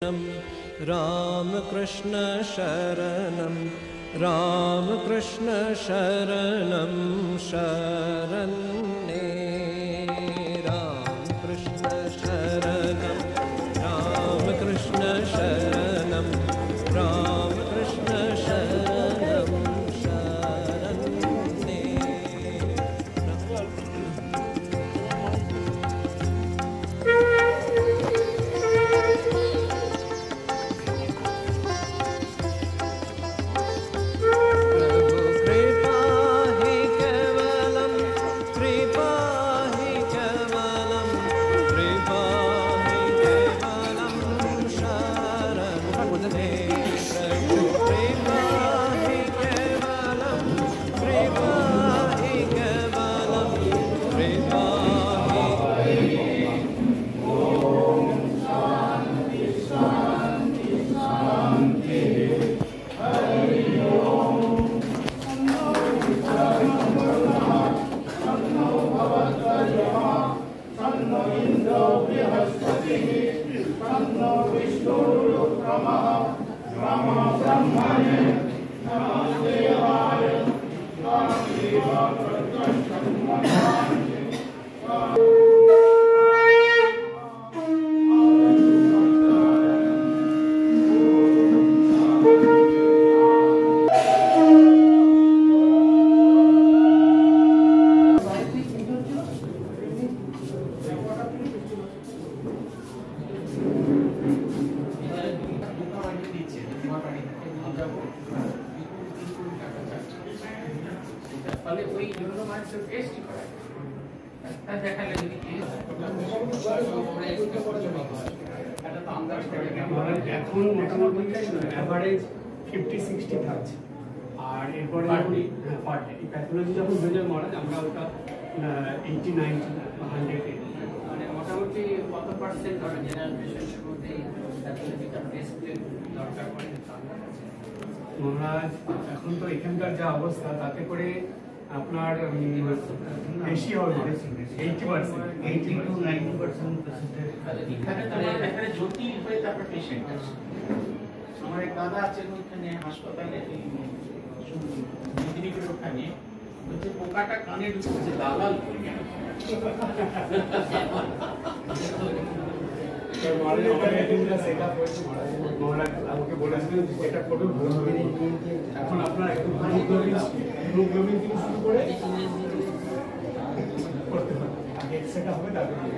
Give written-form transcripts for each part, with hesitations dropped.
राम कृष्ण शरणं राम कृष्ण शरणं शरण्ये राम कृष्ण शरणं राम कृष्ण शरणं राम कृष्ण शरणं शरण्ये এখন মোটামুটি অ্যাভারেজ 50-60 থাকছে আর এরপরে পার ডে প্যাথোলজি যখন হয়ে যায় মহারাজ আমরা ওটা 80-90 100 মানে মোটামুটি কত পার্সেন্ট ধরেন জেনারেল পেশেন্টের মধ্যে প্যাথোলজিক্যাল টেস্টের দরকার পড়ে মহারাজ এখন তো এখানকার যা অবস্থা তাতে করে আপনার বেশি হবে 80% এখানে জটিল হয়ে তারপর পেশেন্ট আসে আমার এক দাদা আছেন ওইখানে হাসপাতালে মেদিনীপুরের ওখানে হচ্ছে পোকাটা কানে ঢুকছে লাল করে গেল আমাকে বলেছিলেন এটা করবে ভালো হবে এখন আপনার একটু হিমোগ্লোবিন থেকে শুরু করে করতে হবে আগে এক্সরেটা হবে তারপরে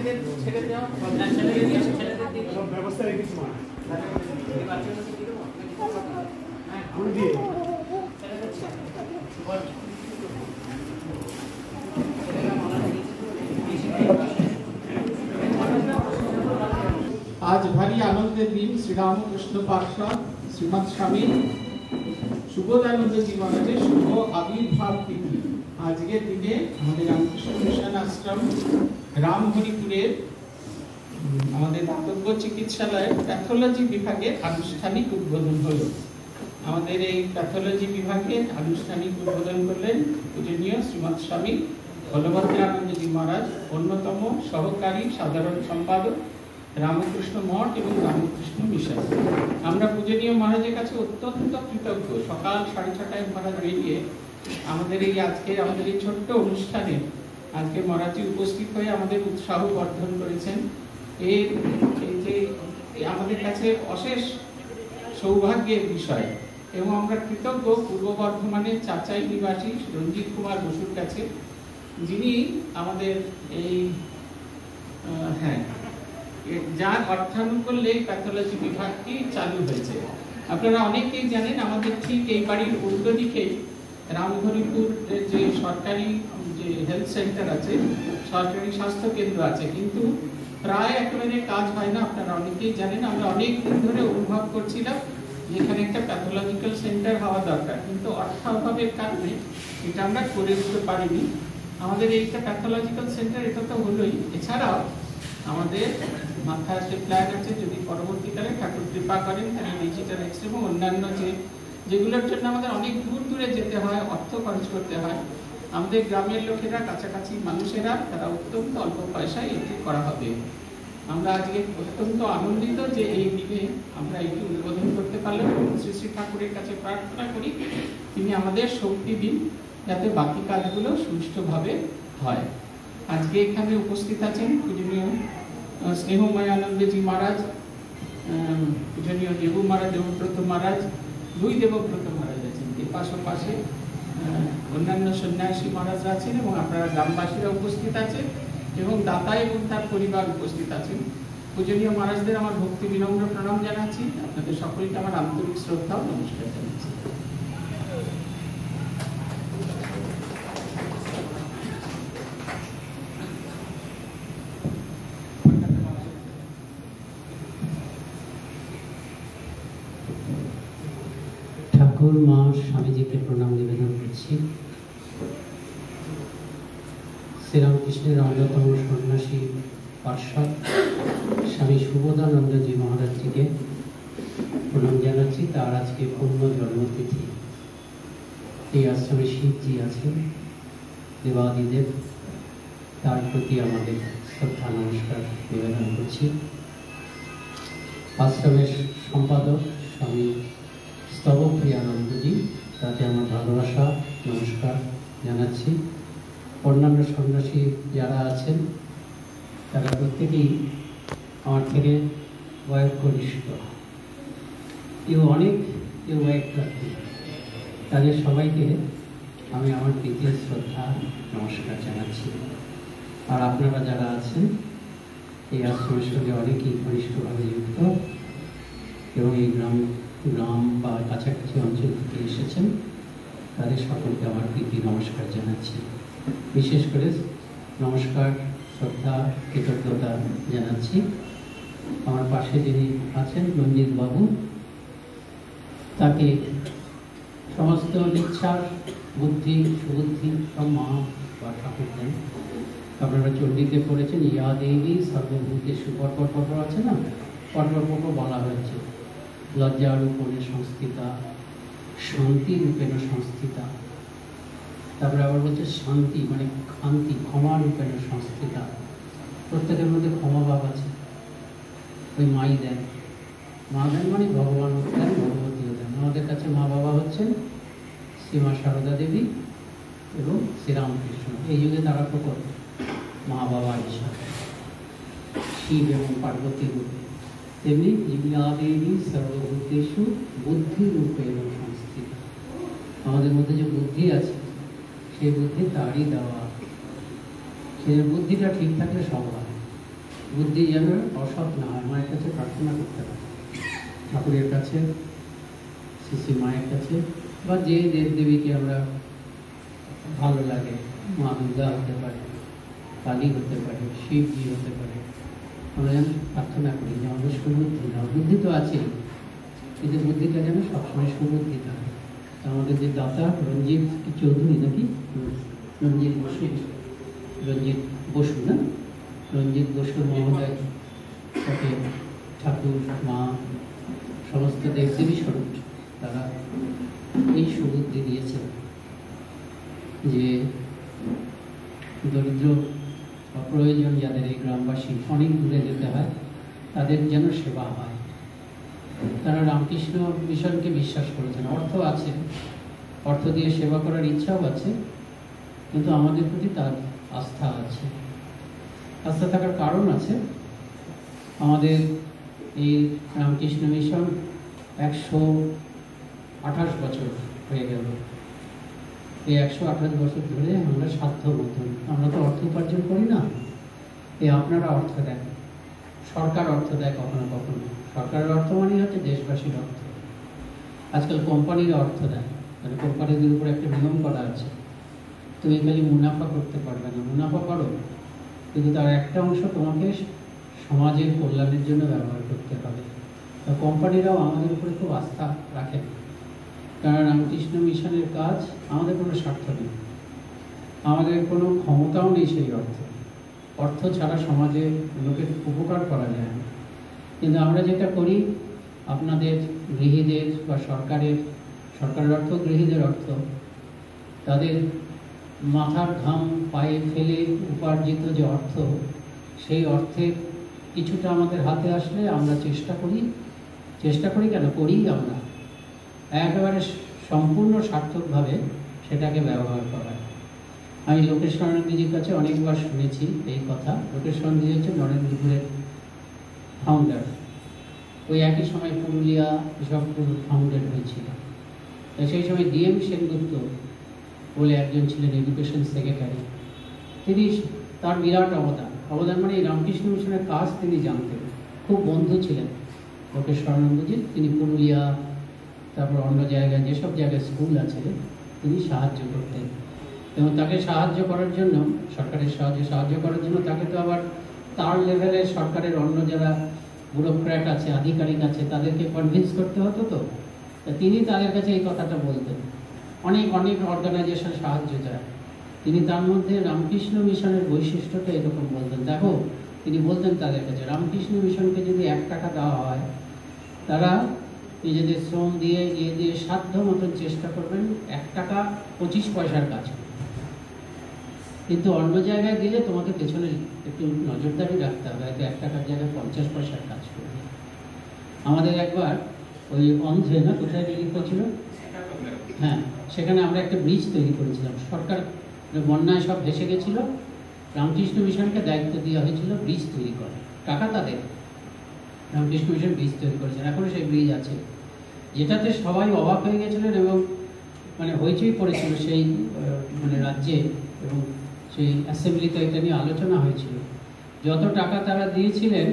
ছেলেদের ছেড়ে দেওয়া ছেলেদের দিয়ে সব ব্যবস্থা রেখেছি মা এই বাচ্চাদেরকে দিয়ে দেবো হ্যাঁ আমি দিয়ে দেবো। ছেলেদের বল ছেলেরা মালা দিয়েছে आज भारी आनंदेर दिन श्री रामकृष्ण पार्षद श्रीमद स्वामी सुबोधानंद जी महाराजेर शुभ आविर्भाव तिथि। आजकेर दिने आमादेर रामकृष्ण मिशन आश्रम रामहरिपुरेर आमादेर दातव्य चिकित्सालय पैथोलॉजी विभागे आनुष्ठानिक उद्बोधन हलो। आमादेर एई पैथोलॉजी विभागे आनुष्ठानिक उद्बोधन करलेन पूजनीय श्रीमद स्वामी बलभद्रानंद जी महाराज, अन्यतम सहकारी साधारण सम्पादक रामकृष्ण मठ एवं रामकृष्ण मिशन। আমরা পূজনীয় মহারাজের কাছে অত্যন্ত কৃতজ্ঞ। সকাল 6:30টায় মহারাজ বেরিয়ে আমাদের এই আজকের আমাদের এই ছোট্ট অনুষ্ঠানে আজকে মহারাজজি উপস্থিত হয়ে আমাদের উৎসাহ বর্ধন করেছেন। এই যে আমাদের কাছে অশেষ সৌভাগ্যের বিষয় এবং আমরা কৃতজ্ঞ পূর্ব বর্ধমানের চাচাই নিবাসী রঞ্জিত কুমার বসুর কাছে, যিনি আমাদের এই যার অর্থানুকূল্যে প্যাথোলজি বিভাগটি চালু হয়েছে। আপনারা অনেকেই জানেন আমাদের ঠিক এই বাড়ির উল্টো দিকেই রামহরিপুর যে সরকারি যে হেলথ সেন্টার আছে, সরকারি স্বাস্থ্য কেন্দ্র আছে, কিন্তু প্রায় একেবারে কাজ হয় না। আপনারা অনেকেই জানেন, আমরা অনেক দিন ধরে অনুভব করছিলাম যে এখানে একটা প্যাথোলজিক্যাল সেন্টার হওয়া দরকার, কিন্তু অর্থাভাবের কারণে এটা আমরা করে দিতে পারিনি। আমাদের এইটা প্যাথোলজিক্যাল সেন্টার এটা তো হলোই, এছাড়াও আমাদের মাথায় যে প্ল্যান আছে, যদি পরবর্তীকালে ঠাকুর কৃপা করেন তাহলে ডিজিটাল এক্সরে এবং অন্যান্য যেগুলোর জন্য আমাদের অনেক দূর দূরে যেতে হয়, অর্থ খরচ করতে হয়, আমাদের গ্রামের লোকেরা, কাছাকাছি মানুষেরা, তারা অত্যন্ত অল্প পয়সায় এটি করা হবে। আমরা আজকে অত্যন্ত আনন্দিত যে এই দিনে আমরা এটি উদ্বোধন করতে পারলাম। শ্রী শ্রী ঠাকুরের কাছে প্রার্থনা করি তিনি আমাদের শক্তি দিন যাতে বাকি কাজগুলো সুষ্ঠুভাবে হয়। আজকে এখানে উপস্থিত আছেন পূজনীয় স্নেহময়ানন্দজি মহারাজ, পূজনীয় দেবু মহারাজ, দেবব্রত মহারাজ, দুই দেবব্রত মহারাজ আছেন, এর পাশে অন্যান্য সন্ন্যাসী মহারাজরা আছেন এবং আপনারা গ্রামবাসীরা উপস্থিত আছেন এবং দাতা এবং তার পরিবার উপস্থিত আছেন। পূজনীয় মহারাজদের আমার ভক্তি বিনম্র প্রণাম জানাচ্ছি। আপনাদের সকলকে আমার আন্তরিক শ্রদ্ধা ও নমস্কার জানাচ্ছি। ঠাকুর মা স্বামীজিকে প্রণাম নিবেদন করছি। শ্রীরামকৃষ্ণের অন্যতম সন্ন্যাসী পার্ষদ স্বামী সুবোধানন্দজি মহারাজজিকে প্রণাম জানাচ্ছি। তার আজকে পূর্ণ জন্মতিথি। এই আশ্রমে শিবজি আছেন, দেবাদিদেব, তার প্রতি আমাদের শ্রদ্ধা নমস্কার নিবেদন করছি। আশ্রমের সম্পাদক স্বামী স্তবপ্রিয়ানন্দজি, তাতে আমার ভালোবাসা নমস্কার জানাচ্ছি। অন্যান্য সন্ন্যাসী যারা আছেন তারা প্রত্যেকেই আমার থেকে বয়োকনিষ্ঠ, কেউ অনেক, কেউ একরাত্রি, তাদের সবাইকে আমি আমার প্রীতি শ্রদ্ধা নমস্কার জানাচ্ছি। আর আপনারা যারা আছেন এই আশ্রমের সঙ্গে অনেকেই ঘনিষ্ঠভাবে যুক্ত এবং এই গ্রাম বা কাছাকাছি অঞ্চল থেকে এসেছেন, তাদের সকলকে আমার প্রীতি নমস্কার জানাচ্ছি। বিশেষ করে নমস্কার, শ্রদ্ধা, কৃতজ্ঞতা জানাচ্ছি আমার পাশে যিনি আছেন রঞ্জিত বাবু, তাকে সমস্ত ইচ্ছার বুদ্ধি সুবুদ্ধি সব মা বা ঠাকুর দেন। আপনারা চণ্ডীতে পড়েছেন ইয়া দেবী সর্বভূতেষু, পরপর আছে না, পরপর বলা হয়েছে লজ্জারূপেণ সংস্থিতা, শান্তিরূপেণ সংস্থিতা। তারপরে আবার বলছে শান্তি মানে শান্তি, ক্ষমারূপেণ সংস্থিতা। প্রত্যেকের মধ্যে ক্ষমা ভাব আছে, ওই মাই দেন। মা দেন মানে ভগবান দেন, ভগবতীও দেন। আমাদের কাছে মা বাবা হচ্ছেন শ্রীমা সারদা দেবী এবং শ্রীরামকৃষ্ণ। এই যুগে তারা প্রকট মা বাবা হিসাবে, শিব এবং পার্বতী রূপে। তেমনি ইয়া দেবী সর্বভূতেষু বুদ্ধিরূপেণ সংস্থিতা। আমাদের মধ্যে যে বুদ্ধি আছে সেই বুদ্ধি তারই দেওয়া। সেই বুদ্ধিটা ঠিক থাকলে সব হয়। বুদ্ধি যেন অসৎ না হয়, মায়ের কাছে প্রার্থনা করতে পারে, ঠাকুরের কাছে, শ্রী মায়ের কাছে, বা যে দেব দেবীকে আমরা ভালো লাগে, মা দুর্গা হতে পারে, কালী হতে পারে, শিবজি হতে পারে, আমরা যেন প্রার্থনা করি যে আমাদের সুবুদ্ধি না, বুদ্ধি তো আছে কিন্তু বুদ্ধিটা যেন সবসময় সুবুদ্ধি থাকে। আমাদের যে দাতা রঞ্জিত চৌধুরী নাকি রঞ্জিত বসু না, রঞ্জিত বসু মহোদয়, তাকে ঠাকুর, মা, সমস্ত দেবদেবী স্বরূপ তারা এই সুবুদ্ধি দিয়েছেন যে দরিদ্র অপ্রয়োজন যাদের এই গ্রামবাসী অনেক দূরে যেতে হয় তাদের যেন সেবা হয়। তারা রামকৃষ্ণ মিশনকে বিশ্বাস করেছেন, অর্থ আছে, অর্থ দিয়ে সেবা করার ইচ্ছাও আছে, কিন্তু আমাদের প্রতি তার আস্থা আছে। আস্থা থাকার কারণ আছে, আমাদের এই রামকৃষ্ণ মিশন 128 বছর হয়ে গেল। এই 128 বছর ধরে আমরা সাধ্য মতন, আমরা তো অর্থ উপার্জন করি না, এই আপনারা অর্থ দেন, সরকার অর্থ দেয় কখনো কখনো, সরকারের অর্থ মানে হচ্ছে দেশবাসীর অর্থ। আজকাল কোম্পানিরা অর্থ দেয়, মানে কোম্পানিদের উপর একটা নিয়ম করা আছে, তুমি খালি মুনাফা করতে পারবে না, মুনাফা করো কিন্তু তার একটা অংশ তোমাকে সমাজের কল্যাণের জন্য ব্যবহার করতে হবে। কোম্পানিরাও আমাদের উপরে খুব আস্থা রাখেন, কারণ রামকৃষ্ণ মিশনের কাজ আমাদের কোনো স্বার্থ নেই, আমাদের কোনো ক্ষমতাও নেই সেই অর্থ ছাড়া সমাজে লোকের উপকার করা যায় না। কিন্তু আমরা যেটা করি, আপনাদের গৃহীদের বা সরকারের অর্থ, গৃহীদের অর্থ, তাদের মাথার ঘাম পায়ে ফেলে উপার্জিত যে অর্থ, সেই অর্থের কিছুটা আমাদের হাতে আসলে আমরা চেষ্টা করি কেন করি, আমরা একেবারে সম্পূর্ণ সার্থকভাবে সেটাকে ব্যবহার করা। আমি লোকেশ্বরানন্দজির কাছে অনেকবার শুনেছি এই কথা। লোকেশ্বরানন্দজি হচ্ছে নরেন্দ্রপুরের ফাউন্ডার, ওই একই সময় পুরুলিয়া এসব ফাউন্ডেড হয়েছিল। সেই সময় ডিএম সেনগুপ্ত বলে একজন ছিলেন এডুকেশন সেক্রেটারি, তিনি, তার বিরাট অবদান মানে এই রামকৃষ্ণ মিশনের কাজ তিনি জানতেন, খুব বন্ধু ছিলেন লোকেশ্বরানন্দজি। তিনি পুরুলিয়া, তারপর অন্য জায়গায় যেসব জায়গায় স্কুল আছে তিনি সাহায্য করতেন, এবং তাকে সাহায্য করার জন্য, সরকারের সাহায্য করার জন্য তাকে তো আবার তার লেভেলে সরকারের অন্য যারা ব্যুরোক্র্যাট আছে, আধিকারিক আছে, তাদেরকে কনভিন্স করতে হতো। তো তিনি তাদের কাছে এই কথাটা বলতেন, অনেক অর্গানাইজেশন সাহায্য চায়, তিনি তার মধ্যে রামকৃষ্ণ মিশনের বৈশিষ্ট্যটা এরকম বলতেন। দেখো, তিনি বলতেন তাদের কাছে, রামকৃষ্ণ মিশনকে যদি 1 টাকা দেওয়া হয়, তারা নিজেদের শ্রম দিয়ে সাধ্য মতন চেষ্টা করবেন 1 টাকা 25 পয়সার কাজ করতে। কিন্তু অন্য জায়গায় দিলে তোমাকে পেছনে একটু নজরদারি রাখতে হবে, হয়তো 1 টাকার জায়গায় 50 পয়সার কাজ করবে। আমাদের একবার ওই অন্ধ্রে না, কোথায় রিলিফ হয়েছিল, হ্যাঁ, সেখানে আমরা একটা ব্রিজ তৈরি করেছিলাম। সরকার বন্যায় সব ভেসে গেছিল, রামকৃষ্ণ মিশনকে দায়িত্ব দেওয়া হয়েছিল ব্রিজ তৈরি করা, টাকা তাদের। রামকৃষ্ণ মিশন ব্রিজ তৈরি করেছেন, এখনো সেই ব্রিজ আছে, যেটাতে সবাই অবাক হয়ে গেছিলেন এবং মানে হইচই পড়েছিল সেই মানে রাজ্যে, এবং সেই অ্যাসেম্বলিতে এটা নিয়ে আলোচনা হয়েছিল। যত টাকা তারা দিয়েছিলেন,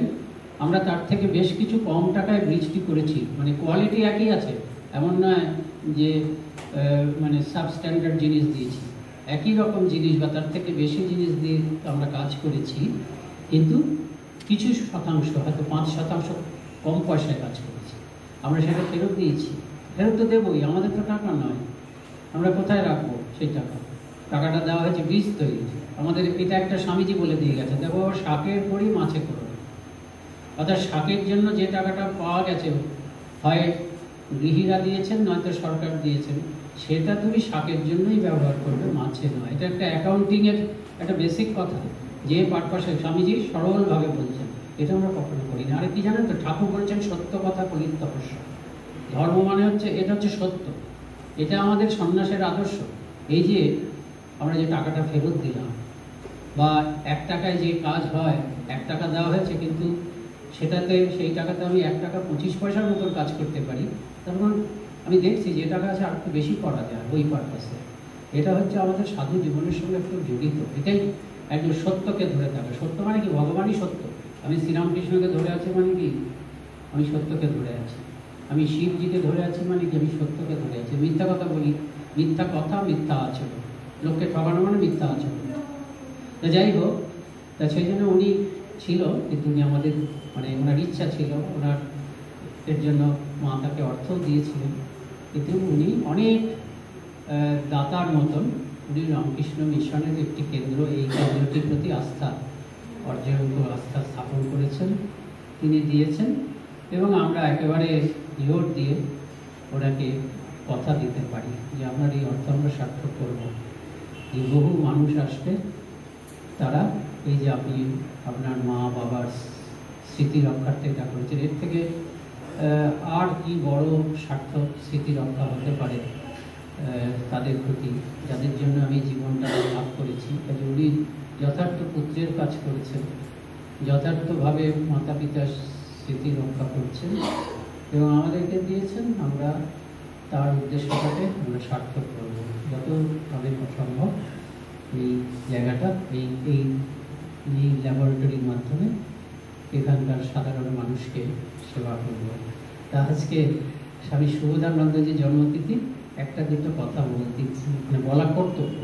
আমরা তার থেকে বেশ কিছু কম টাকায় ব্রিজটি করেছি। মানে কোয়ালিটি একই আছে, এমন নয় যে মানে সাবস্ট্যান্ডার্ড জিনিস দিয়েছি, একই রকম জিনিস বা তার থেকে বেশি জিনিস দিয়ে আমরা কাজ করেছি, কিন্তু কিছু শতাংশ, হয়তো 5% কম পয়সায় কাজ করেছি। আমরা সেটা ফেরত দিয়েছি, ফেরত তো দেবই, আমাদের তো টাকা নয়, আমরা কোথায় রাখবো সেই টাকাটা দেওয়া হয়েছে ব্রিজ তৈরি। আমাদের এটা একটা স্বামীজি বলে দিয়ে গেছে, দেখো শাকের পরই মাছে করো, অর্থাৎ শাকের জন্য যে টাকাটা পাওয়া গেছে, হয় গৃহীরা দিয়েছেন নয়তো সরকার দিয়েছেন, সেটা তুমি শাকের জন্যই ব্যবহার করবে, মাছে নয়। এটা একটা অ্যাকাউন্টিংয়ের একটা বেসিক কথা, যে পারপাসে স্বামীজি সরলভাবে বলছেন, এটা আমরা কখনো করি না। আরে কি জানেন তো, ঠাকুর বলছেন সত্য কথা করি তপস্যা। ধর্ম মানে হচ্ছে, এটা হচ্ছে সত্য, এটা আমাদের সন্ন্যাসের আদর্শ। এই যে আমরা যে টাকাটা ফেরত দিলাম, বা 1 টাকায় যে কাজ হয়, 1 টাকা দেওয়া হয়েছে, কিন্তু সেটাতে সেই টাকাতে আমি 1 টাকা 25 পয়সার মতন কাজ করতে পারি, তখন আমি দেখছি যে টাকা আছে আর একটু বেশি করা যায় ওই পারপাসে। এটা হচ্ছে আমাদের সাধু জীবনের সঙ্গে একটু জড়িত। এটাই একজন সত্যকে ধরে থাকে। সত্য মানে কি? ভগবানই সত্য, আমি শ্রীরামকৃষ্ণকে ধরে আছি মানে কি আমি সত্যকে ধরে আছি, আমি শিবজিকে ধরে আছি মানে কি আমি সত্যকে ধরে আছি। মিথ্যা কথা বলি, মিথ্যা কথা মিথ্যা আচরণ, লোককে ঠকানো মানে মিথ্যা আচরণ। তা যাই হোক, তা সেই জন্য উনি ছিল, কিন্তু উনি আমাদের মানে ওনার ইচ্ছা ছিল, ওনার এর জন্য মা তাকে অর্থ দিয়েছিলেন, কিন্তু উনি অনেক দাতার মতন উনি রামকৃষ্ণ মিশনের একটি কেন্দ্র, এই কেন্দ্রটির প্রতি আস্থা অর্জন, আস্থা স্থাপন করেছেন, তিনি দিয়েছেন। এবং আমরা একেবারে জোর দিয়ে ওনাকে কথা দিতে পারি যে আপনার এই অর্থ আমরা সার্থক করব। যে বহু মানুষ আসবে, তারা এই যে আপনি আপনার মা বাবার স্মৃতি রক্ষার্থে এটা করেছেন, এর থেকে আর কি বড় সার্থক স্মৃতি রক্ষা হতে পারে তাদের প্রতি, যাদের জন্য আমি জীবনটা লাভ করেছি। কাজে উনি যথার্থ পুত্রের কাজ করেছেন, যথার্থভাবে মাতা পিতার স্মৃতি রক্ষা করছেন এবং আমাদেরকে দিয়েছেন। আমরা তার উদ্দেশ্যটাকে আমরা সার্থক করব যতভাবে সম্ভব। এই জায়গাটা এই এই এই ল্যাবরেটরির মাধ্যমে এখানকার সাধারণ মানুষকে সেবা করব। তা আজকে স্বামী সুবোধানন্দজির জন্মতিথি, একটা দুটো কথা বলতে মানে বলা কর্তব্য,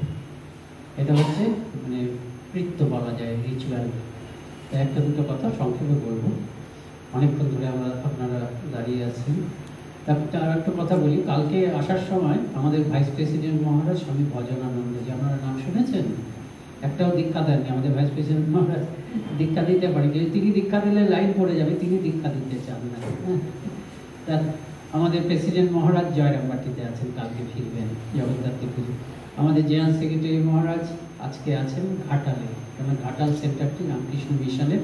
এটা হচ্ছে মানে কৃত্য বলা যায়, রিচুয়াল। একটা দুটো কথা সংক্ষেপে বলবো, অনেকক্ষণ ধরে আপনারা দাঁড়িয়ে আছেন। আর একটা কথা বলি, কালকে আসার সময় আমাদের ভাইস প্রেসিডেন্ট মহারাজ স্বামী ভজনানন্দজি, আপনারা নাম শুনেছেন? একটাও দীক্ষা দেননি আমাদের ভাইস প্রেসিডেন্ট মহারাজ। দীক্ষা দিতে পারি, কিন্তু তিনি দীক্ষা দিলে লাইন পড়ে যাবে, তিনি দীক্ষা দিতে চান না। তা আমাদের প্রেসিডেন্ট মহারাজ জয়রামবাটিতে আছেন, কালকে ফিরবেন জগদ্ধাত্রী পুজো। আমাদের জেনারেল সেক্রেটারি মহারাজ আজকে আছেন ঘাটালে, কারণ ঘাটাল সেন্টারটি রামকৃষ্ণ মিশনের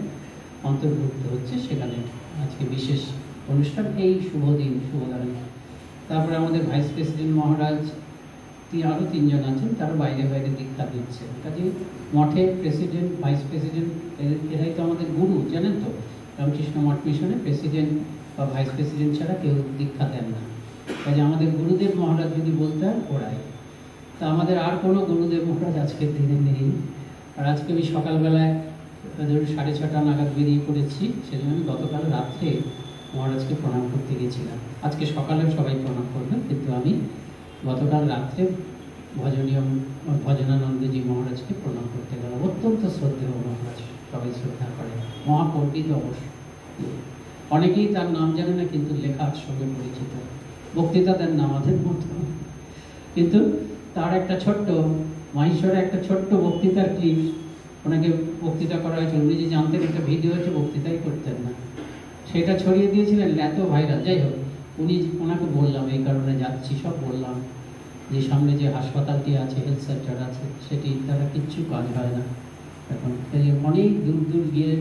অন্তর্ভুক্ত হচ্ছে, সেখানে আজকে বিশেষ অনুষ্ঠান, এই শুভ দিন, শুভদান। তারপরে আমাদের ভাইস প্রেসিডেন্ট মহারাজ আরও তিনজন আছেন, তারা বাইরে বাইরে দীক্ষা দিচ্ছেন। কাজে মঠে প্রেসিডেন্ট, ভাইস প্রেসিডেন্ট এরাই তো আমাদের গুরু, জানেন তো, রামকৃষ্ণ মঠ মিশনে প্রেসিডেন্ট বা ভাইস প্রেসিডেন্ট ছাড়া কেউ দীক্ষা দেন না। কাজে আমাদের গুরুদেব মহারাজ যদি বলতেন ওরাই। তা আমাদের আর কোনো গুরুদেব মহারাজ আজকের দিনে নেই। আর আজকে আমি সকালবেলায় ধরুন 6:30 নাগাদ বেরিয়ে পড়েছি, সেজন্য আমি গতকাল রাত্রে মহারাজকে প্রণাম করতে গেছিলাম। আজকে সকালে সবাই প্রণাম করবেন, কিন্তু আমি গতকাল রাত্রে ভজনানন্দজি মহারাজকে প্রণাম করতে গেলাম। অত্যন্ত শ্রদ্ধেয় মহারাজ, সবাই শ্রদ্ধা করে, মহাপণ্ডিত অবশ্য। অনেকেই তার নাম জানে না, কিন্তু লেখার সঙ্গে পরিচিত, বক্তৃতা দেন না আমাদের মতো। কিন্তু তার একটা ছোট্ট মাহেশ্বরে একটা ছোট্ট বক্তৃতার ক্লিপ ওনাকে বক্তৃতা করা হয়েছিল। উনি যে জানতেন একটা ভিডিও হচ্ছে, বক্তৃতাই করতেন না, সেটা ছড়িয়ে দিয়েছিলেন, এত ভাইরাল। যাই হোক, ওনাকে বললাম, এই কারণে যাচ্ছি, সব বললাম যে সামনে যে হাসপাতালটি আছে, হেলথ সেন্টার আছে, সেটি দ্বারা কিচ্ছু কাজ হয় না এখন। অনেক দূর দূর গিয়ে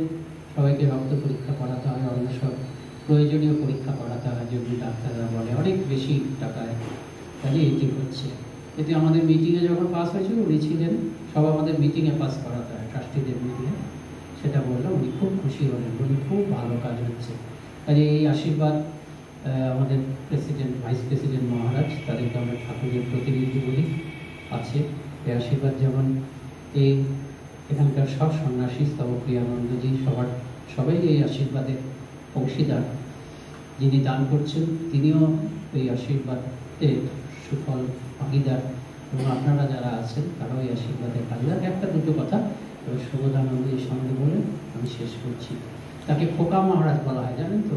সবাইকে রক্ত পরীক্ষা করাতে হয়, অন্য সব প্রয়োজনীয় পরীক্ষা করাতে হয়, যদি ডাক্তাররা বলে অনেক বেশি টাকায়। তাহলে এটি হচ্ছে, এতে আমাদের মিটিংয়ে যখন পাস হয়েছিল, উনি ছিলেন, সব আমাদের মিটিংয়ে পাস করাতে হয়, ট্রাস্টিদের মিটিংয়ে। সেটা বললাম, উনি খুব খুশি হলেন, উনি খুব ভালো কাজ হচ্ছে। তাই এই আশীর্বাদ আমাদের প্রেসিডেন্ট, ভাইস প্রেসিডেন্ট মহারাজ, তাদেরকে আমরা ঠাকুরের প্রতিনিধি বলি, আছে। এই আশীর্বাদ যেমন এই এখানকার সব সন্ন্যাসী, স্তবপ্রিয়ানন্দজি, সবাই এই আশীর্বাদের অংশীদার। যিনি দান করছেন তিনিও এই আশীর্বাদের সুফল ভাগিদার, এবং আপনারা যারা আছেন তারাও এই আশীর্বাদের ভাগিদার। একটা দুটো কথা এবার সুবোধানন্দজির সঙ্গে বলে আমি শেষ করছি। তাকে খোকা মহারাজ বলা হয়, জানেন তো?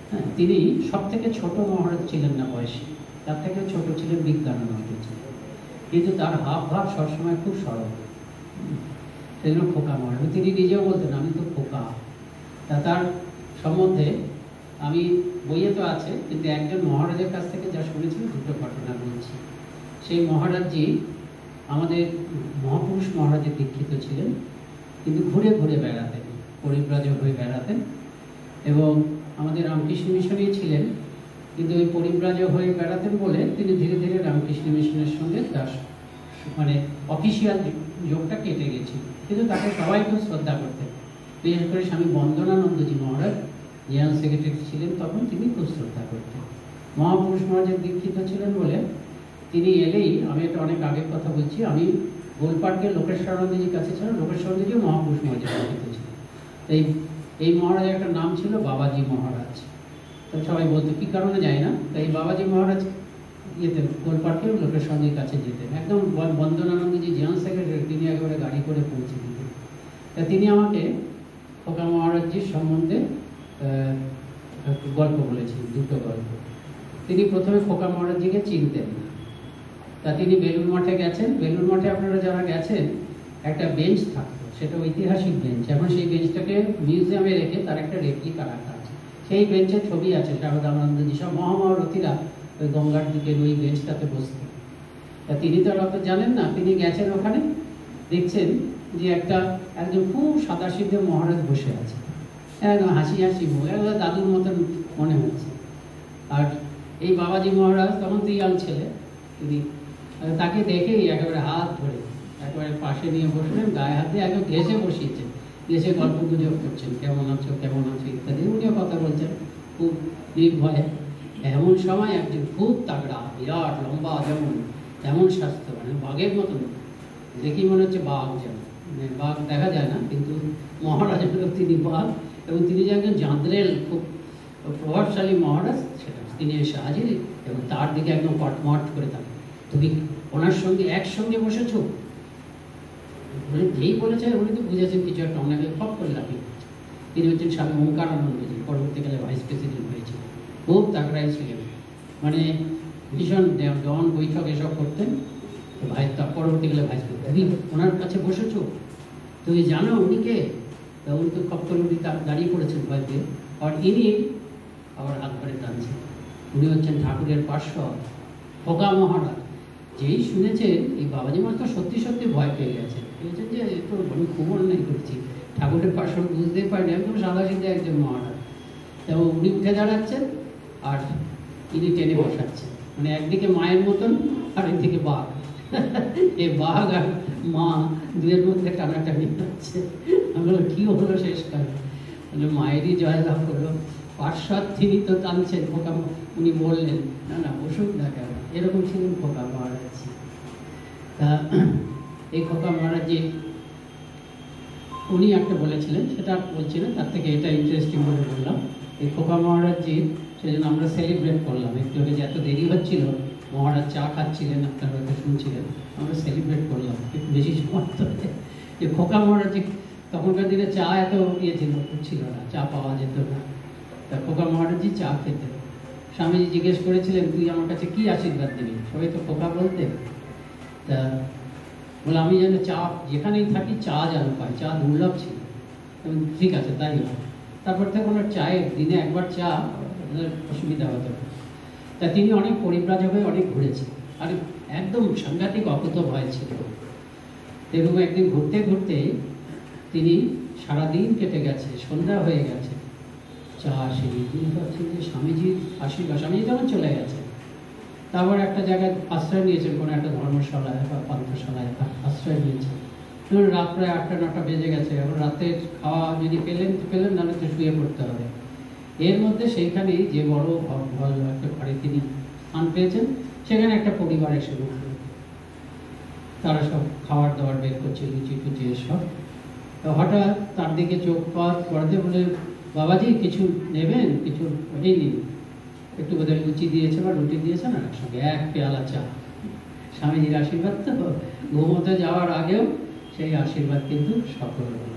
হ্যাঁ, তিনি সব থেকে ছোট মহারাজ ছিলেন না বয়সে, তার থেকে ছোট ছিলেন বিজ্ঞানানন্দজি, কিন্তু তার হাব ভাব সবসময় খুব সরল, সেই জন্য খোকা মহারাজ। তিনি নিজেও বলতেন আমি তো খোকা। তা তার সম্বন্ধে আমি বইয়ে তো আছে, কিন্তু একজন মহারাজের কাছ থেকে যা শুনেছিল দুটো ঘটনা বলছি। সেই মহারাজজি আমাদের মহাপুরুষ মহারাজের দীক্ষিত ছিলেন, কিন্তু ঘুরে ঘুরে বেড়াতেন, পরিব্রাজক হয়ে বেড়াতেন, এবং আমাদের রামকৃষ্ণ মিশনেই ছিলেন, কিন্তু ওই পরিব্রাজক হয়ে বেড়াতেন বলে তিনি ধীরে ধীরে রামকৃষ্ণ মিশনের সঙ্গে তার মানে অফিসিয়াল যোগটা কেটে গেছিল, কিন্তু তাকে সবাই খুব শ্রদ্ধা করতেন। বিশেষ করে স্বামী বন্দনানন্দজি মহারাজ জেনারেল সেক্রেটারি ছিলেন তখন, তিনি খুব শ্রদ্ধা করতেন। মহাপুরুষ মহারাজের দীক্ষিত ছিলেন বলে তিনি এলেই, আমি এটা অনেক আগের কথা বলছি, আমি গোলপাটকে লোকেশ্বরানন্দজির কাছে ছিলাম, লোকেশ্বরানন্দজিও মহাপুরুষ মহারাজের দীক্ষিত ছিলেন। এই এই মহারাজের একটা নাম ছিল বাবাজি মহারাজ। তো সবাই বলতো কী কারণে যায় না, তো এই বাবাজি মহারাজ ইয়েতে গোলপার্কে লোকের সঙ্গে কাছে যেতেন, একদম বন্দনানন্দজি জেনারেল সেক্রেটারি, তিনি একেবারে গাড়ি করে পৌঁছে দিতেন। তা তিনি আমাকে খোকা মহারাজজির সম্বন্ধে গল্প বলেছেন, দুটো গল্প। তিনি প্রথমে খোকা মহারাজজিকে চিনতেন না। তা তিনি বেলুর মঠে গেছেন। বেলুর মঠে আপনারা যারা গেছেন, একটা বেঞ্চ থাকতো, সেটা ঐতিহাসিক বেঞ্চ। এখন সেই বেঞ্চটাকে মিউজিয়ামে রেখে তার একটা রেপ্লিকা রাখা আছে। সেই বেঞ্চের ছবি আছে, শারদানন্দজি সব মহামহারথীরা ওই গঙ্গার দিকে ওই বেঞ্চটাতে বসতেন। তা তিনি তো আর অত জানেন না, তিনি গেছেন ওখানে, দেখছেন যে একজন খুব সাদাসিধে মহারাজ বসে আছে, একদম হাসি হাসি মুখ, একদম দাদুর মতন মনে হচ্ছে। আর এই বাবাজি মহারাজ তখন তো ইয়াং ছেলে, তিনি তাকে দেখেই একেবারে হাত ধরে একেবারে পাশে নিয়ে বসলেন, গায়ে হাত দিয়ে একদম ঘেসে বসিয়েছেন, ঘেসে গল্প গুজব করছেন, কেমন আছো কেমন আছো ইত্যাদি, উনিও কথা বলছেন খুব নির্ভয়ে। এমন সময় একজন খুব তাগড়া, বিরাট লম্বা, যেমন স্বাস্থ্য, মানে বাঘের মতন, দেখি মনে হচ্ছে বাঘ, যেন বাঘ দেখা যায় না, কিন্তু মহারাজ তিনি বাঘ, এবং তিনি যে একজন জাঁদরেল খুব প্রভাবশালী মহারাজ, সেটা তিনি এসে হাজির, এবং তার দিকে একদম কটমট করে থাকে, তুমি ওনার সঙ্গে একসঙ্গে বসেছ? যেই বলেছে উনি তো বুঝেছেন কিছু একটা, ওনাকে ফক করে লাফিয়ে। তিনি হচ্ছেন স্বামী ওঙ্কারানন্দজি, পরবর্তীকালে ভাইস প্রেসিডেন্ট হয়েছিল, খুব তাগড়াই ছিলেন, মানে ভীষণ জন বৈঠক এসব করতেন। পরবর্তীকালে ভাইস প্রেসিডেন্ট, ওনার কাছে বসেছ, তুমি জানো উনি কে? উনি তো খপ করে উনি দাঁড়িয়ে পড়েছেন ভয় পেয়ে, আর ইনি আবার হাত ধরে টানছেন, উনি হচ্ছেন ঠাকুরের পার্শ্বদ খোকা মহারাজ। যেই শুনেছেন এই বাবাজি মহারাজ তো সত্যি সত্যি ভয় পেয়ে গেছেন, বলছেন যে তো আমি খুব অন্যায় করছি, ঠাকুরের পার্শ্বদ বুঝতেই পারিনি, একদম সাদা সিধে একজন মহারাজ। তো উনি উঠে দাঁড়াচ্ছেন আর ইনি টেনে বসাচ্ছেন, মানে একদিকে মায়ের মতন আর একদিকে বাঘ। এই বাঘ আর মা দুয়ের মধ্যে টানাটানি হচ্ছে। আমি বললাম কী হলো শেষকাল? বললো মায়েরই জয়লাভ হলো, পার্শ্বদ তিনি তো টানছেন। খোকা উনি বললেন না না ওষুধ না কেন, এরকম ছিলেন খোকা মহারাজ। তা এই খোকা মহারাজজি উনি একটা বলেছিলেন, সেটা বলছিলেন, তার থেকে এটা ইন্টারেস্টিং বলে বললাম। এই খোকা মহারাজজি সেজন্য আমরা সেলিব্রেট করলাম, একটু আগে যে এত দেরি হচ্ছিল, মহারাজ চা খাচ্ছিলেন, আপনারা হয়তো শুনছিলেন, আমরা সেলিব্রেট করলাম একটু বেশি সময় ধরে যে খোকা মহারাজজি। তখনকার দিনে চা এত ছিল না, চা পাওয়া যেত না। তা খোকা মহারাজজি চা খেতেন। স্বামীজি জিজ্ঞেস করেছিলেন তুই আমার কাছে কি আশীর্বাদ দিবি? সবাই তো খোকা বলতেন। তা বলে আমি যেন চা যেখানেই থাকি চা যেন পাই, চা দুর্লভ ছিল। ঠিক আছে তাই না। তারপর থেকে ওনার চায়ের দিনে একবার চা অসুবিধা হতো। তা তিনি অনেক পরিব্রাজক হয়ে অনেক ঘুরেছেন, আর একদম সাংঘাতিক অকুত ভয় ছিল। এরকম একদিন ঘুরতে ঘুরতে তিনি সারাদিন কেটে গেছে, সন্ধ্যা হয়ে গেছে, চা আসেনি। তিনি ভাবছেন যে স্বামীজির আশীর্বাদ, স্বামীজি তখন চলে গেছে। তারপর একটা জায়গায় আশ্রয় নিয়েছেন, কোনো একটা ধর্মশালায় বা পান্থশালায় আশ্রয় নিয়েছেন। রাত প্রায় 8টা-9টা বেজে গেছে, এখন রাতের খাওয়া যদি পেলেন নাহলে তো শুয়ে পড়তে হবে। এর মধ্যে সেইখানেই যে বড় একটা ঘরে তিনি স্থান পেয়েছেন, সেখানে একটা পরিবার এসে উঠল। তারা সব খাবার দাবার বের করছে, লুচি টুচি এসব। তো হঠাৎ তার দিকে চোখ পাত পড়াতে বলে বাবাজি কিছু নেবেন? কিছু এই নিন, একটু বোধহয় লুচি দিয়েছে বা রুটি দিয়েছে না, সঙ্গে এক পেয়ালা চা। স্বামীজির আশীর্বাদ তো ঘুমোতে যাওয়ার আগেও সেই আশীর্বাদ কিন্তু সফল হল।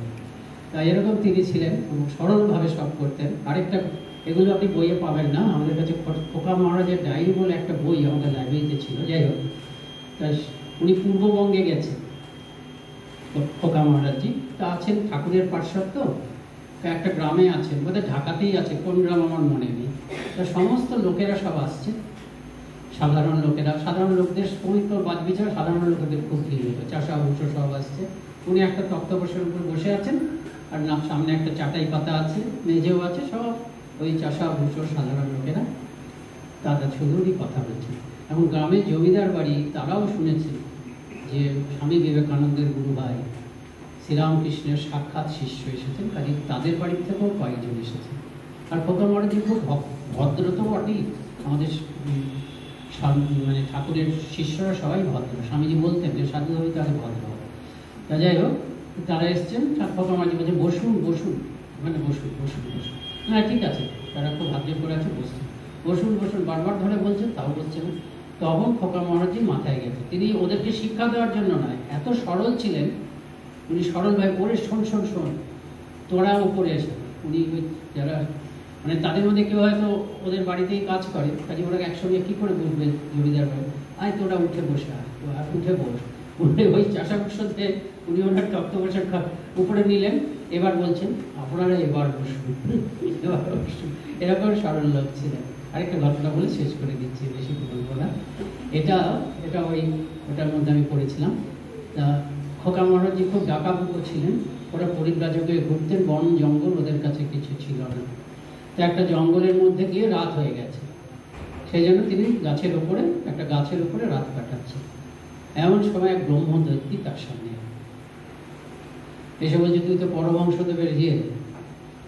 তাই এরকম তিনি ছিলেন, সরলভাবে সব করতেন। আরেকটা, এগুলো আপনি বইয়ে পাবেন না, আমাদের কাছে খোকা মহারাজের ডায়েরি বলে একটা বই আমাদের লাইব্রেরিতে ছিল। যাই হোক, তা উনি পূর্ববঙ্গে গেছেন খোকা মহারাজজি। তা আছেন ঠাকুরের পার্শ্বদ, তো একটা গ্রামে আছেন, বোধহয় ঢাকাতেই আছে, কোন গ্রাম আমার মনে নেই। তা সমস্ত লোকেরা সব আসছে, সাধারণ লোকেরা, সাধারণ লোকদের সমস্ত বাদ বিচার সাধারণ লোকেদের খুব ভিড় হতো, চাষা ভুষো সব আসছে। উনি একটা তক্তপোষের উপর বসে আছেন, আর সামনে একটা চাটাই পাতা আছে, মেঝেও আছে, সব ওই চাষা ভুষো সাধারণ লোকেরা তাদের শুধুই কথা বলছেন। এবং গ্রামের জমিদার বাড়ি তারাও শুনেছেন যে স্বামী বিবেকানন্দের গুরু ভাই শ্রীরামকৃষ্ণের সাক্ষাৎ শিষ্য এসেছেন, কাজে তাদের বাড়ি থেকেও কয়েকজন এসেছেন। আর খোকা মহারাজজি খুব ভদ্র তো বটেই, আমাদের মানে ঠাকুরের শিষ্যরা সবাই ভদ্র। স্বামীজি বলতেন যে সাধু হবে তাহলে ভদ্র হবে। তা যাই হোক, তারা এসছেন, খোকা মহারাজজি বলছে বসুন বসুন। মানে বসুন বসুন বসুন, না ঠিক আছে, তারা খুব ভাগ্য করে আছে, বসুন বসুন বসুন বারবার ধরে বলছেন, তাও বলছে না। তখন খোকা মহারাজজি মাথায় গেছে, তিনি ওদেরকে শিক্ষা দেওয়ার জন্য নয়, এত সরল ছিলেন উনি, সরল ভাই ওরে শোন শোন শোন তোরা উপরে এসে, উনি যারা মানে তাদের মধ্যে কেউ হয়তো ওদের বাড়িতেই কাজ করে, কাজে ওরা একসঙ্গে কী করে বসবে জমিদার ভাই, আয় তোরা উঠে বসে আর উঠে বস, উঠে ওই চাষা বসতে উনি ওনার তক্ত বসে উপরে নিলেন। এবার বলছেন আপনারা এবার বসুন, এবার বসুন, এরকম সরল লোক ছিলেন। আরেকটা ঘটনা বলে শেষ করে দিচ্ছি, বেশি বলবো না। এটা ওই ওটার মধ্যে আমি পড়েছিলাম। তা খোকা মহারাজজি খুব ডাকাবুকো ছিলেন, ওরা পরিব্রাজকে ঘুরতেন, বন জঙ্গল ওদের কাছে কিছু ছিল না। তো একটা জঙ্গলের মধ্যে গিয়ে রাত হয়ে গেছে, সেই জন্য তিনি একটা গাছের উপরে রাত কাটাচ্ছেন। এমন সময় এক ব্রহ্মদৈত্যী তার সামনে এসে বলছে, তুই তো পরবংশদেবের ইয়ে,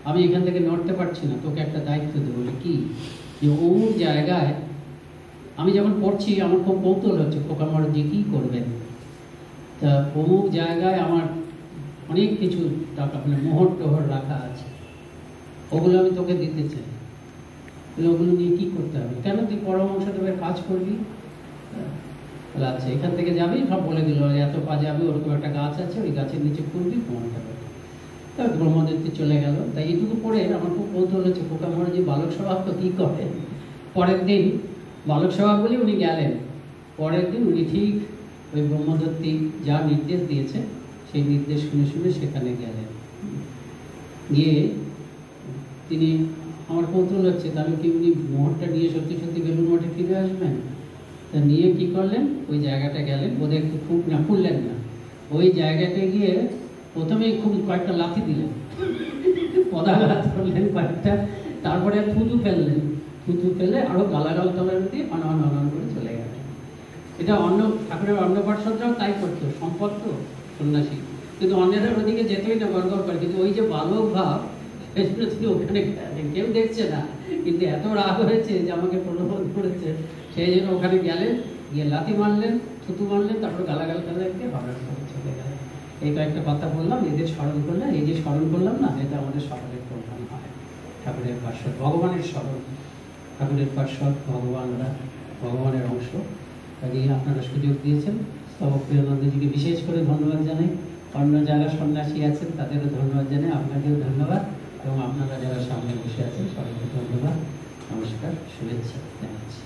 আমি এখান থেকে নড়তে পারছি না, তোকে একটা দায়িত্ব দেবো। বলে কি? যে অমুক জায়গায় আমি যখন পড়ছি আমার খুব কৌতূহল হচ্ছে খোকা মহারাজজি কী করবেন। তা অমুক জায়গায় আমার অনেক কিছু টাকা মানে মোহর টোহর রাখা আছে, ওগুলো আমি তোকে দিতে চাই। ওগুলো নিয়ে কী করতে হবে? কেন তুই পরমহংসদেবের কাজ করবি? বলে আচ্ছা, এখান থেকে যাবি, সব বলে দিল এত পা যাবি, ওরকম একটা গাছ আছে, ওই গাছের নিচে করবি, প্রমাণটা পাবি। তা ব্রহ্মদৈত্য চলে গেল। তাই এইটুকু পড়ে আমার খুব কৌতূহল হচ্ছে খোকা মহারাজজি বালক স্বভাব তো কী করে। পরের দিন বালক স্বভাব বলে উনি গেলেন, পরের দিন উনি ঠিক ওই ব্রহ্মদৈত্যী যা নির্দেশ দিয়েছে সেই নির্দেশ শুনে শুনে সেখানে গেলেন। গিয়ে তিনি, আমার কৌতূহল হচ্ছে তাহলে কি উনি মোহরটা নিয়ে সত্যি সত্যি বেলুড় মঠে ফিরে আসবেন? তা নিয়ে কি করলেন, ওই জায়গাটা গেলেন, ওদের খুব না খুললেন না, ওই জায়গাটায় গিয়ে প্রথমেই খুব কয়েকটা লাথি দিলেন, পদাঘাত করলেন কয়েকটা, তারপরে থুতু ফেললেন, থুতু ফেলে আরো গালাগাল টালার দিয়ে অনন করে চলে গেলেন। এটা ঠাকুরের অন্য পার্শ্বদরাও তাই করতো, সম্পদ তো সন্ন্যাসী, কিন্তু অন্যেরা ওদিকে যেতেই না, গড়গড় করে। কিন্তু ওই যে বালক ভাব, সেই জন্য তিনি ওখানে গেলেন, কেউ দেখছে না, কিন্তু এত রাগ হয়েছে যে আমাকে প্রলোভন করেছে, সেই জন্য ওখানে গেলেন, গিয়ে লাথি মারলেন, থুতু মারলেন, তারপর গালাগাল দিয়ে হঠাৎ করে চলে গেলেন। এই কয়েকটা কথা বললাম, এদের স্মরণ করলে, এই যে স্মরণ করলাম না, এটা আমাদের সকলের প্রধান হয়। ঠাকুরের পার্শ্বদ, ভগবানের স্মরণ, ঠাকুরের পার্শ্বদ ভগবানরা, ভগবানের অংশ। কাজে আপনারা সুযোগ দিয়েছেন, স্তবক প্রিয়ানন্দজিকে বিশেষ করে ধন্যবাদ জানাই। অন্য যারা সন্ন্যাসী আছেন তাদেরও ধন্যবাদ জানাই, আপনাকেও ধন্যবাদ, এবং আপনারা যারা সামনে বসে আছেন সবাইকে ধন্যবাদ। নমস্কার, শুভেচ্ছা জানাচ্ছি।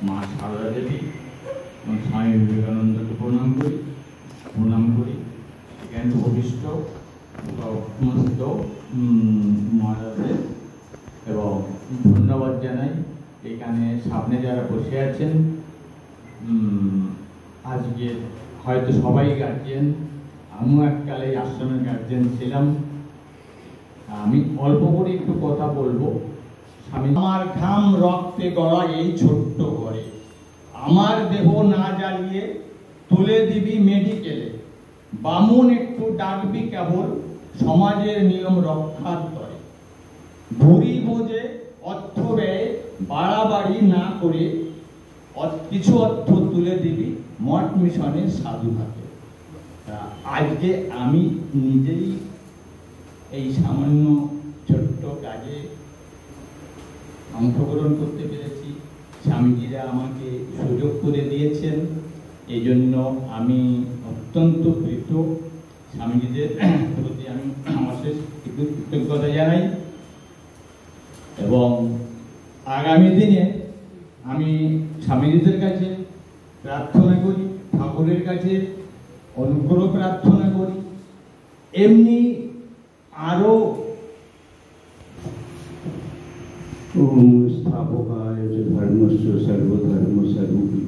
মা সারদা দেবী এবং স্বামী বিবেকানন্দকে প্রণাম করি। এখানে উপবিষ্ট সমস্ত মহারাজদের এবং ধন্যবাদ জানাই। এখানে সামনে যারা বসে আছেন, আজকে হয়তো সবাই গার্জিয়ান, আমিও এককালে আশ্রমের গার্জিয়ান ছিলাম। আমি অল্প করে একটু কথা বলবো। আমার ঘাম রক্তে গড়া এই ছোট্ট ঘরে, আমার দেহ না জ্বালিয়ে তুলে দিবি মেডিকেলে, বামুন একটু ডাকবি কেবল সমাজের নিয়ম রক্ষার তরে, ভুরি বোঝে অর্থ ব্যয় বাড়াবাড়ি না করে কিছু অর্থ তুলে দিবি মঠ মিশনের সাধু হাতে। আজকে আমি নিজেই এই সামান্য ছোট্ট কাজে অংশগ্রহণ করতে পেরেছি। স্বামীজিরা আমাকে সুযোগ করে দিয়েছেন, এই জন্য আমি অত্যন্ত কৃত। স্বামীজিদের প্রতি আমি অশেষ কৃতজ্ঞতা জানাই, এবং আগামী দিনে আমি স্বামীজিদের কাছে প্রার্থনা করি, ঠাকুরের কাছে অনুগ্রহ প্রার্থনা করি, এমনি আরো स्थापकाय च धर्मस्य सर्वधर्म स्वरूपी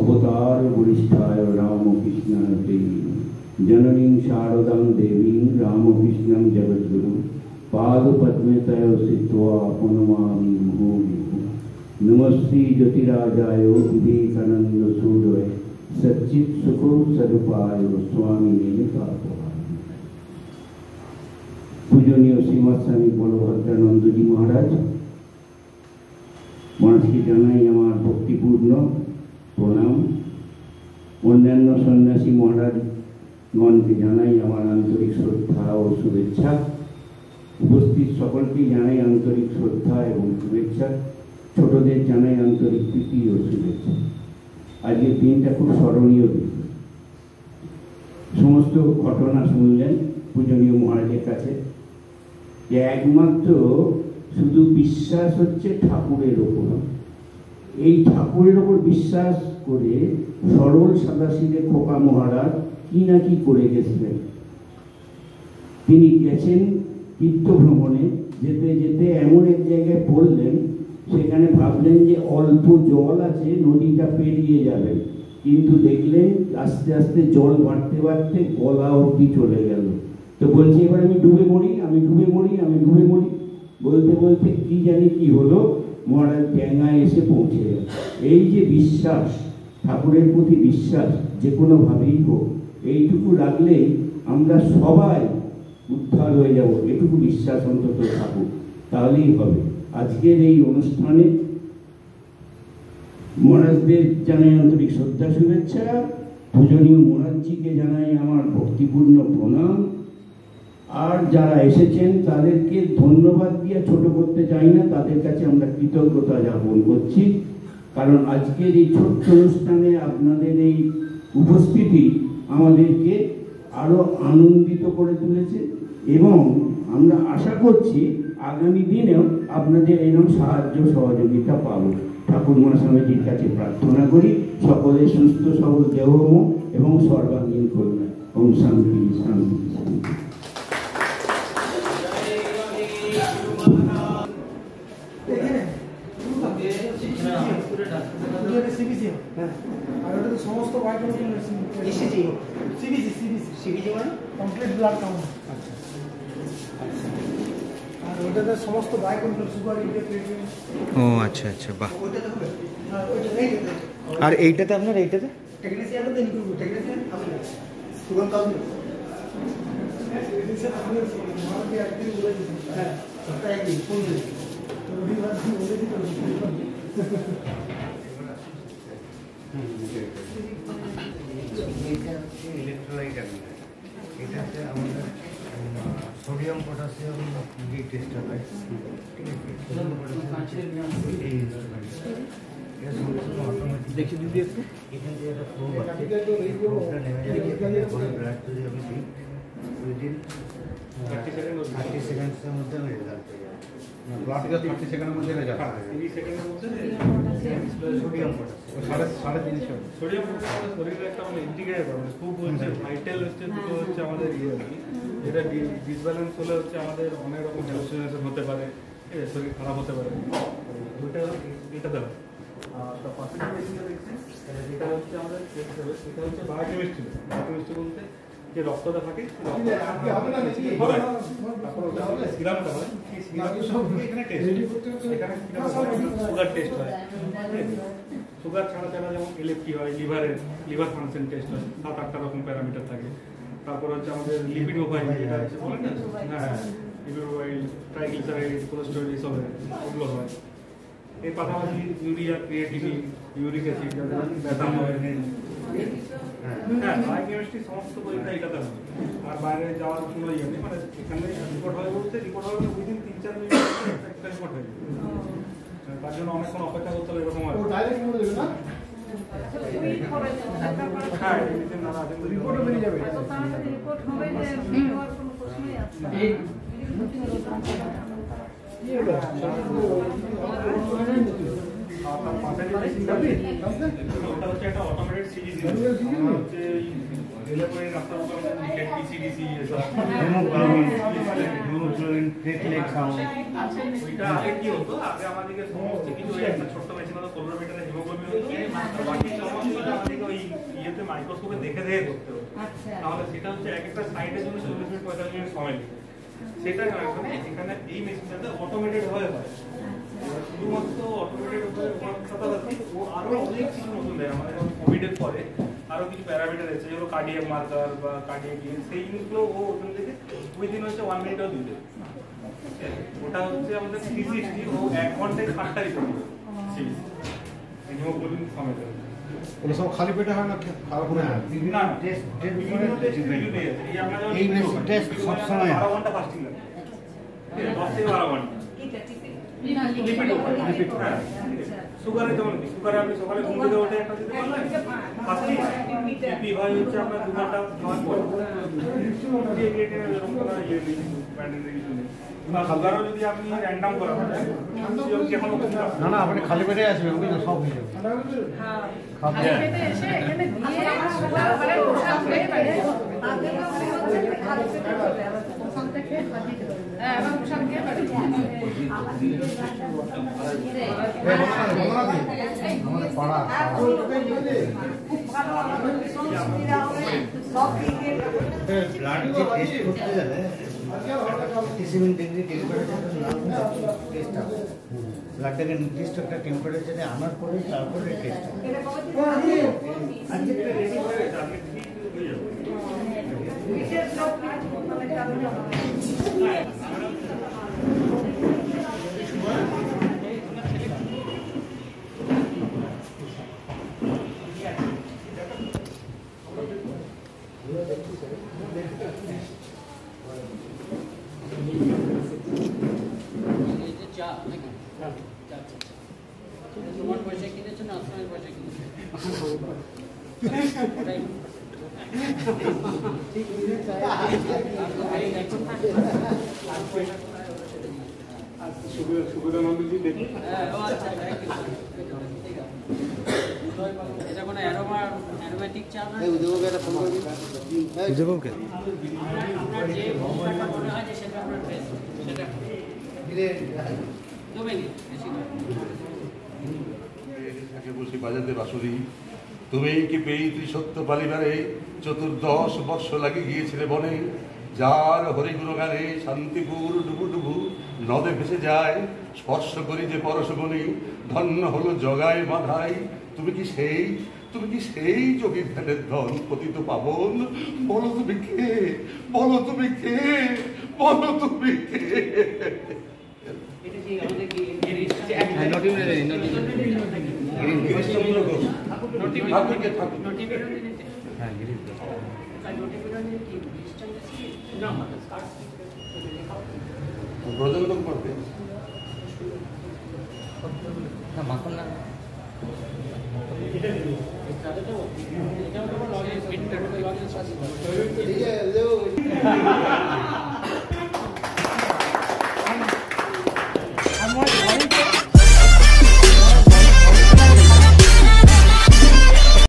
अवतार वरिष्ठाय रामकृष्णाय ते जननीं शारदां देवीं रामकृष्णं जगद्गुरु पादपद्मे तयो स्थित्वा प्रणमामि मुहुर्मुहुः। नमस्ते ज्योतिराजाय विवेकानंद सूर्य सच्चित् सुख स्वरूपाय स्वामिने तापहाय। पूजनीय श्रीमद स्वामी बलभद्रानंद जी महाराज মহারাজকে জানাই আমার ভক্তিপূর্ণ প্রণাম অন্যান্য সন্ন্যাসী মহারাজগণকে জানাই আমার আন্তরিক শ্রদ্ধা ও শুভেচ্ছা। উপস্থিত সকলকেই জানাই আন্তরিক শ্রদ্ধা এবং শুভেচ্ছা। ছোটদের জানাই আন্তরিক প্রীতি ও শুভেচ্ছা। আজকের দিনটা খুব স্মরণীয় দিন। সমস্ত ঘটনা শুনলেন পূজনীয় মহারাজের কাছে, যে একমাত্র শুধু বিশ্বাস হচ্ছে ঠাকুরের ওপর। এই ঠাকুরের ওপর বিশ্বাস করে সরল সাদাসিধে খোকা মহারাজ কি না কি করে গেছিলেন। তিনি গেছেন তীর্থ ভ্রমণে, যেতে যেতে এমন এক জায়গায় পড়লেন, সেখানে ভাবলেন যে অল্প জল আছে, নদীটা পেরিয়ে যাবেন, কিন্তু দেখলেন আস্তে আস্তে জল বাড়তে বাড়তে গলা অবধি চলে গেল। তো বলছে এবার আমি ডুবে মরি, আমি ডুবে মরি, আমি ডুবে মরি। বলতে বলতে কি জানি কি হলো, মহারাজ ডেঙ্গায় এসে পৌঁছে গেল। এই যে বিশ্বাস, ঠাকুরের প্রতি বিশ্বাস যে কোনোভাবেই হোক, এইটুকু রাখলেই আমরা সবাই উদ্ধার হয়ে যাব। এটুকু বিশ্বাস অন্তত থাকুক, তাহলেই হবে। আজকের এই অনুষ্ঠানে মহারাজদের জানাই আন্তরিক শ্রদ্ধা শুভেচ্ছা। পূজনীয় মহারাজজিকে জানাই আমার ভক্তিপূর্ণ প্রণাম। আর যারা এসেছেন তাদেরকে ধন্যবাদ দিয়ে ছোট করতে চাই না, তাদের কাছে আমরা কৃতজ্ঞতা জ্ঞাপন করছি। কারণ আজকের এই ছোট্ট অনুষ্ঠানে আপনাদের এই উপস্থিতি আমাদেরকে আরো আনন্দিত করে তুলেছে, এবং আমরা আশা করছি আগামী দিনেও আপনাদের এরকম সাহায্য সহযোগিতা পাবো। ঠাকুর মহাস্বামীজির কাছে প্রার্থনা করি সকলের সুস্থ সবল দেহম এবং সর্বাঙ্গীন কল্যাণ। ওম শান্তি শান্তি শান্তি। সমস্ত আর ওটাতে সমস্ত বাই কন্ট্রোল সুগার ও আচ্ছা আচ্ছা, বাহ। আর এইটাতে আপনার এইটাতে টেকনিশিয়ানটা দেন করব, টেকনিশিয়ান আমি সুগার কাজ না টেকনিশিয়ান আমি মারতে একদিন বলে দিই। হ্যাঁ সপ্তাহে একদিন ফোন দিই, রবিবার দিন বলে দিই। ইলেকট্রোলাইট এটাতে আমাদের সোডিয়াম পটাশিয়াম টেস্ট হয়, ঠিক আছে। দেখি দিদি একটু এখান থেকে একটা ফ্লো আছে, ফ্লোটা নেমে যায়, ব্লাড যদি আমি দিই উইদিন 30 সেকেন্ডসের মধ্যে আমি রেজাল্ট পেয়ে যাই। ব্লাড 30 সেকেন্ডের মধ্যে রেজাল্ট, 30 সেকেন্ডের মধ্যে সোডিয়াম পটাশিয়াম। 350 সোডিয়াম পটাশিয়াম শরীরে একটা মানে ইন্টিগ্রেটেড মানে খুব হচ্ছে ভাইটাল হচ্ছে, দুটো হচ্ছে আমাদের যেটা ডিসব্যালেন্স হলে হচ্ছে আমাদের অনেক রকম হ্যালুসিনেশন হতে পারে, ঠিক আছে, শরীর খারাপ হতে পারে। ওইটা এটা দেওয়া। আর তার পাশে যে মেশিনটা দেখছেন এটা হচ্ছে আমাদের এটা হচ্ছে বায়োকেমিস্ট্রি। বায়োকেমিস্ট্রি বলতে যে রক্তটা থাকে, তারপর ওটা সিরামটা হয়, সেই সিরামটা এখানে টেস্ট, এখানে সুগার টেস্ট হয়। সুগার ছাড়া ছাড়া যেমন এলএফটি হয়, লিভার ফাংশন টেস্ট হয়, 7-8টা রকম প্যারামিটার থাকে। তারপর হচ্ছে আমাদের লিপিড প্রোফাইল, যেটা হচ্ছে বলেন না, হ্যাঁ লিপিড প্রোফাইল, ট্রাইগ্লিসারাইড, কোলেস্টেরল, এসব ওগুলো হয়। এর পাশাপাশি ইউরিয়া, ক্রিয়েটিনিন, ইউরিক অ্যাসিড, ব্যথা হয়। হ্যাঁ বায়োকেমিস্ট্রি সমস্ত পরীক্ষা এটাতে হয়। আর বাইরে যাওয়ার কোনো ইয়ে নেই, মানে এখানে রিপোর্ট হয় বলতে রিপোর্ট হবে উইদিন 3-4 মিনিট একটা রিপোর্ট হয়ে যাবে। তার জন্য অনেকক্ষণ অপেক্ষা করতে হবে, এরকম হয়। হ্যাঁ রিপোর্টও বেরিয়ে যাবে। ওটা হচ্ছে একটা অটোমেটেড সিরিজ, হচ্ছে রেলওয়ে রাস্তার উপর লিখে টিসিডিসি এসব ওইটা আগে কি হতো, আগে আমাদেরকে সমস্ত কিছু একটা ছোট্ট মেশিন হতো, 15 মিটারের হিমোগ্লোবিন হতো, বাকি সমস্ত আমাদেরকে ওই ইয়েতে মাইক্রোস্কোপে দেখে দেখে করতে হতো। তাহলে সেটা হচ্ছে এক একটা সাইডের জন্য 40 মিনিট 45 মিনিট সময় লাগে। সেটা এখানে এই মেশিনটাতে অটোমেটেড হয়ে হয়, শুধুমাত্র অটোমেটেড সাথে ও আরো অনেক কিছু নতুন দেয়। আমাদের কোভিডের পরে আরো কিছু প্যারামিটার আছে, যেগুলো কার্ডিয়াক মার্কার বা কার্ডিয়াক সেই জিনিসগুলো ও ওখান থেকে উইদিন হচ্ছে 1 মিনিটও দিতে। ওটা হচ্ছে আমাদের 360, ও 1 ঘন্টায় 60টা রিপোর্ট হিমোগ্লোবিন সমেত। ওগুলো সব খালি পেটে হয় না খাওয়া করে না, বিভিন্ন টেস্ট এই টেস্ট সবসময় 12 ঘন্টা ফাস্টিং লাগে। 10 থেকে 12 ঘন্টা। সুগারে যেমন কি সুগারে আপনি সকালে ঘুম থেকে উঠে একটা দিতে পারলেন ফাস্টিং বিপি হয় হচ্ছে আপনার 2 ঘন্টা খাওয়ার পর সুগারও যদি আপনি র্যান্ডাম করা হয় না না আপনি খালি পেটে আসবে ওই তো সব হয়ে যাবে আমাদের পাড়া ব্লাড যে টেস্ট করতে গেলে 37 ডিগ্রি টেম্পারেচার টেস্ট হবে। ব্লাডটাকে নির্দিষ্ট একটা টেম্পারেচারে আনার পরে তারপরে টেস্ট হবে। তোমার পয়সা কিনেছো না আসমানের পয়সা কিনেছো? সুবিধানন্দজি দেখি এটা কোনো অ্যারোমেটিক চা না? বুঝে আপনার যে মশলাটা মনে হয় যে সেটা আপনার বেস্ট সেটা দেবেনি বেশি না। বলছি বাজাতে বাসুরি তুমি কি পেয়ে ত্রিসত্য পালিবারে 14 বর্ষ লাগে গিয়েছিলে বনে, যার হরিগুণ গানে শান্তিপুর ডুবু ডুবু নদে ভেসে যায়, স্পর্শ করি যে পরশমণি ধন্য হলো জগায় বাধাই। তুমি কি সেই যোগী ধ্যানের ধন পতিত পাবন? বলো তুমি কে, বলো তুমি কে, বলো তুমি কে? মাখন না এটা